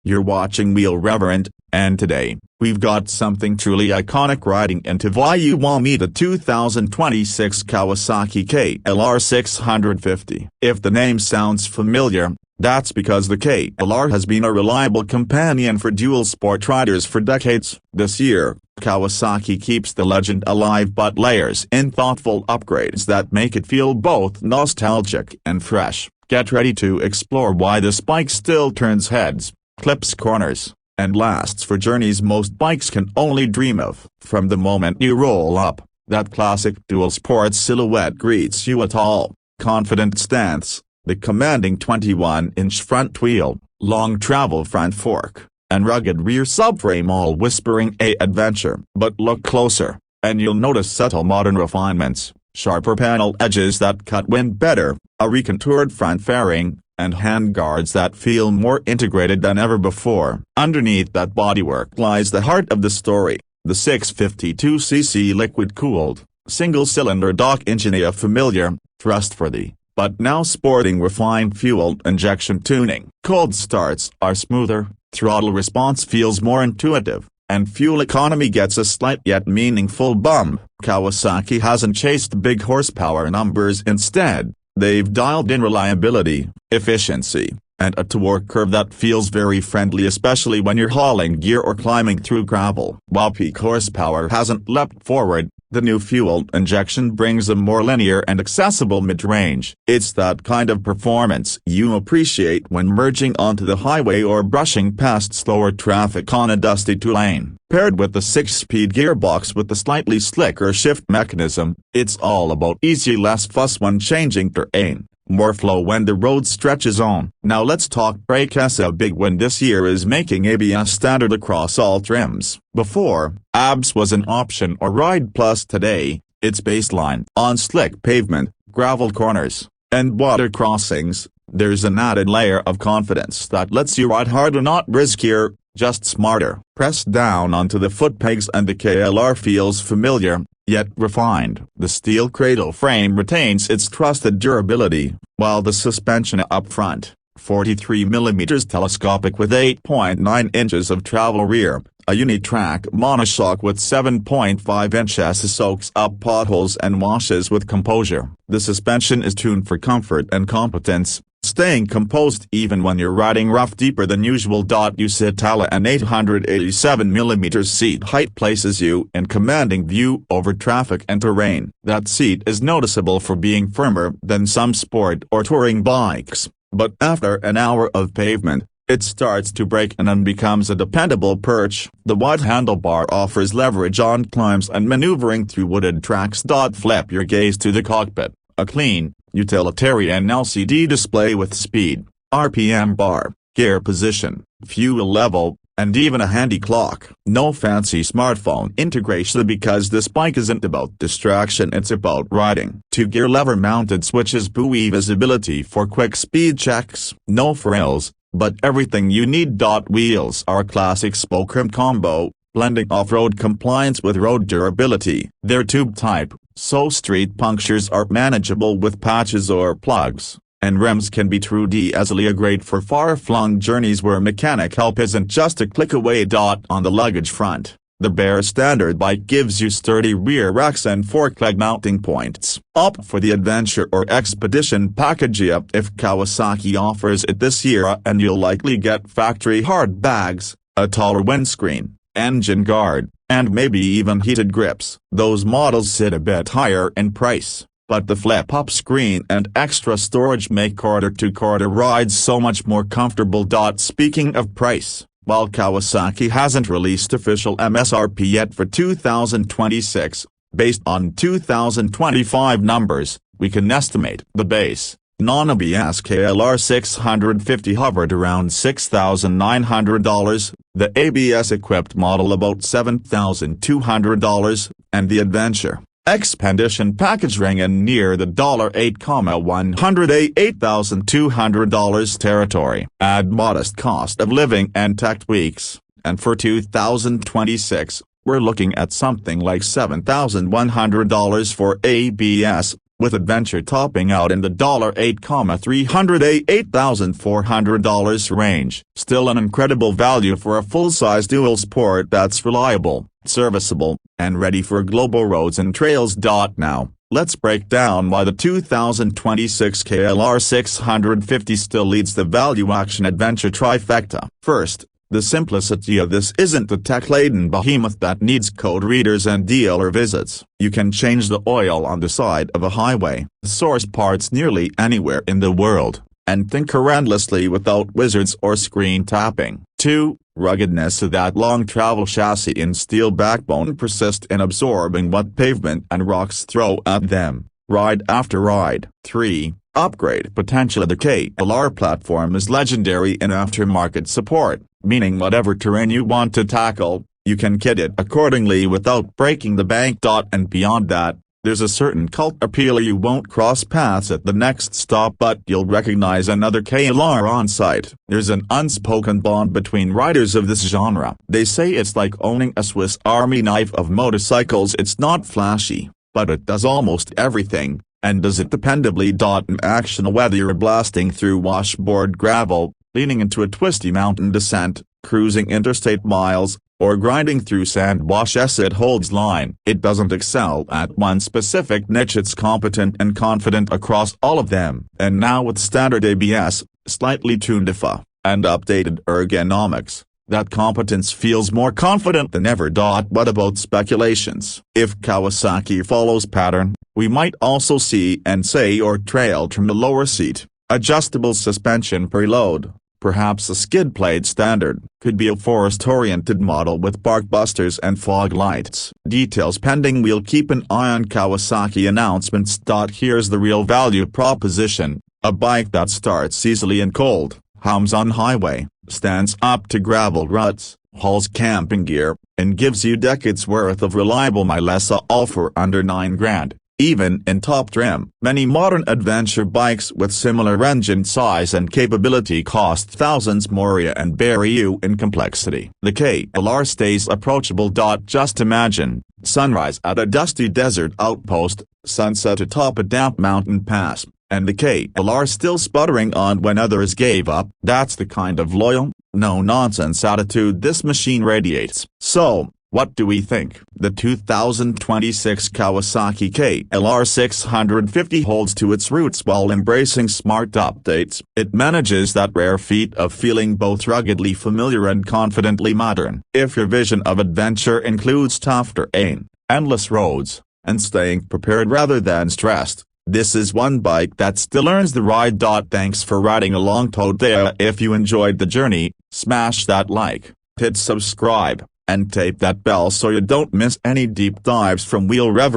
You're watching Wheel Rev, and today, we've got something truly iconic riding into why you want me the 2026 Kawasaki KLR 650. If the name sounds familiar, that's because the KLR has been a reliable companion for dual sport riders for decades. This year, Kawasaki keeps the legend alive but layers in thoughtful upgrades that make it feel both nostalgic and fresh. Get ready to explore why this bike still turns heads, clips corners, and lasts for journeys most bikes can only dream of. From the moment you roll up, that classic dual sport silhouette greets you a tall, confident stance, the commanding 21-inch front wheel, long travel front fork, and rugged rear subframe all whispering adventure. But look closer, and you'll notice subtle modern refinements, sharper panel edges that cut wind better, a recontoured front fairing, and handguards that feel more integrated than ever before. Underneath that bodywork lies the heart of the story, the 652cc liquid-cooled, single-cylinder Dock engine, a familiar, trustworthy, but now sporting refined fuel injection tuning. Cold starts are smoother, throttle response feels more intuitive, and fuel economy gets a slight yet meaningful bump. Kawasaki hasn't chased big horsepower numbers. Instead, they've dialed in reliability, efficiency, and a torque curve that feels very friendly, especially when you're hauling gear or climbing through gravel. While peak horsepower hasn't leapt forward, the new fuel injection brings a more linear and accessible mid-range. It's that kind of performance you appreciate when merging onto the highway or brushing past slower traffic on a dusty two-lane. Paired with the 6-speed gearbox with the slightly slicker shift mechanism, it's all about easy, less fuss when changing terrain, more flow when the road stretches on. Now let's talk brakes. A big win this year is making ABS standard across all trims. Before, ABS was an option or Ride Plus. Today, it's baseline. On slick pavement, gravel corners, and water crossings, there's an added layer of confidence that lets you ride harder, not riskier, just smarter. Press down onto the foot pegs and the KLR feels familiar, yet refined. The steel cradle frame retains its trusted durability, while the suspension up front, 43mm telescopic with 8.9 inches of travel rear, a unitrack monoshock with 7.5-inch chassis soaks up potholes and washes with composure. The suspension is tuned for comfort and competence, staying composed even when you're riding rough deeper than usual. You sit tall, an 887mm seat height places you in commanding view over traffic and terrain. That seat is noticeable for being firmer than some sport or touring bikes, but after an hour of pavement, it starts to break and becomes a dependable perch. The wide handlebar offers leverage on climbs and maneuvering through wooded tracks. Flip your gaze to the cockpit, a clean, utilitarian LCD display with speed, RPM bar, gear position, fuel level, and even a handy clock. No fancy smartphone integration because this bike isn't about distraction, it's about riding. 2-gear lever-mounted switches, buoy visibility for quick speed checks. No frills, but everything you need. Wheels are a classic spoke-rim combo, blending off-road compliance with road durability. They're tube type, so street punctures are manageable with patches or plugs, and rims can be true diesel, great for far-flung journeys where mechanic help isn't just a click away. On the luggage front, the bare standard bike gives you sturdy rear racks and fork-leg mounting points. Opt for the adventure or expedition package if Kawasaki offers it this year, and you'll likely get factory hard bags, a taller windscreen, engine guard, and maybe even heated grips. Those models sit a bit higher in price, but the flip-up screen and extra storage make quarter-to-quarter rides so much more comfortable. Speaking of price, while Kawasaki hasn't released official MSRP yet for 2026, based on 2025 numbers, we can estimate the base, non-ABS KLR 650 hovered around $6,900, the ABS-equipped model about $7,200, and the Adventure Expedition package rang in near the $8,188,200 territory. Add modest cost of living and tech tweaks, and for 2026, we're looking at something like $7,100 for ABS, with Adventure topping out in the $8,388,400 range. Still an incredible value for a full-size dual sport that's reliable, serviceable, and ready for global roads and trails. Now, let's break down why the 2026 KLR 650 still leads the value-action adventure trifecta. First, the simplicity of this isn't the tech-laden behemoth that needs code readers and dealer visits. You can change the oil on the side of a highway, source parts nearly anywhere in the world, and tinker endlessly without wizards or screen tapping. 2. Ruggedness of that long travel chassis and steel backbone persist in absorbing what pavement and rocks throw at them, ride after ride. 3. Upgrade potential of the KLR platform is legendary in aftermarket support, meaning whatever terrain you want to tackle, you can kit it accordingly without breaking the bank. And beyond that, there's a certain cult appeal. You won't cross paths at the next stop, but you'll recognize another KLR on sight. There's an unspoken bond between riders of this genre. They say it's like owning a Swiss Army knife of motorcycles. It's not flashy, but it does almost everything, and does it dependably. In action, whether you're blasting through washboard gravel, leaning into a twisty mountain descent, cruising interstate miles, or grinding through sand washes, it holds line. It doesn't excel at one specific niche. It's competent and confident across all of them. And now with standard ABS, slightly tuned IFA, and updated ergonomics, that competence feels more confident than ever. What about speculations? If Kawasaki follows pattern, we might also see NSA or trail trim the lower seat, adjustable suspension preload, perhaps a skid plate standard. Could be a forest-oriented model with park busters and fog lights. Details pending. We'll keep an eye on Kawasaki announcements. Here's the real value proposition: a bike that starts easily and cold, hums on highway, stands up to gravel ruts, hauls camping gear, and gives you decades worth of reliable mileage, all for under $9,000. Even in top trim. Many modern adventure bikes with similar engine size and capability cost thousands more and bury you in complexity. The KLR stays approachable. Just imagine, sunrise at a dusty desert outpost, sunset atop a damp mountain pass, and the KLR still sputtering on when others gave up. That's the kind of loyal, no-nonsense attitude this machine radiates. So, what do we think? The 2026 Kawasaki KLR 650 holds to its roots while embracing smart updates. It manages that rare feat of feeling both ruggedly familiar and confidently modern. If your vision of adventure includes tough terrain, endless roads, and staying prepared rather than stressed, this is one bike that still earns the ride. Thanks for riding along today. If you enjoyed the journey, smash that like, hit subscribe, and tape that bell so you don't miss any deep dives from Wheel Rev.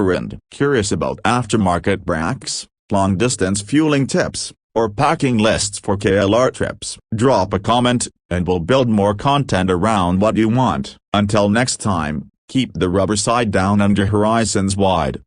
Curious about aftermarket brakes, long-distance fueling tips, or packing lists for KLR trips? Drop a comment, and we'll build more content around what you want. Until next time, keep the rubber side down and your horizons wide.